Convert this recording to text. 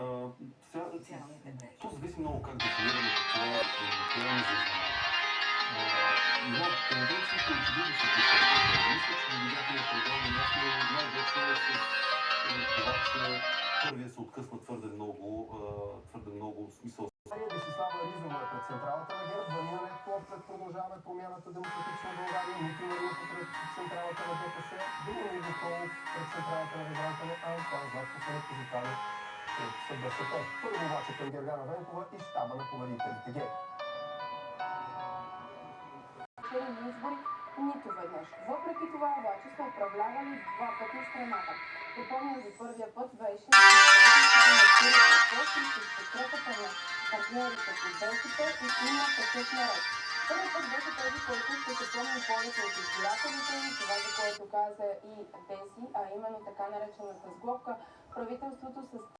Сега, социалните мрежи. то зависи много как дефинираме какво е приемаме за изненада. Но тенденциите очевидно са присъствени. Мисля, че ги видяхме пределно ясно най-вече с това, че първия се откъсна твърде много смисъл. Десислава Ризова е пред централата на ГЕРБ, Валина Леткова пред Продължаваме промяната, Демократична България, Митю Маринов пред централата на ДПС, Димитър Николов пред централата на Възраждане, а Антон Златков пред позитани от БСП. Първо обаче към Гергана Венкова и щаба на победителите ГЕРБ. Избори нито веднъж. Въпреки това обаче са управлявали два пъти страната. Припомням ви, първия път беше с подкрепата на партньорите по БСП и има такъв наред. Първият път беше този, който ще се помни повече от избирателите и това, за което каза и Деси, а именно така наречената сглобка. Правителството с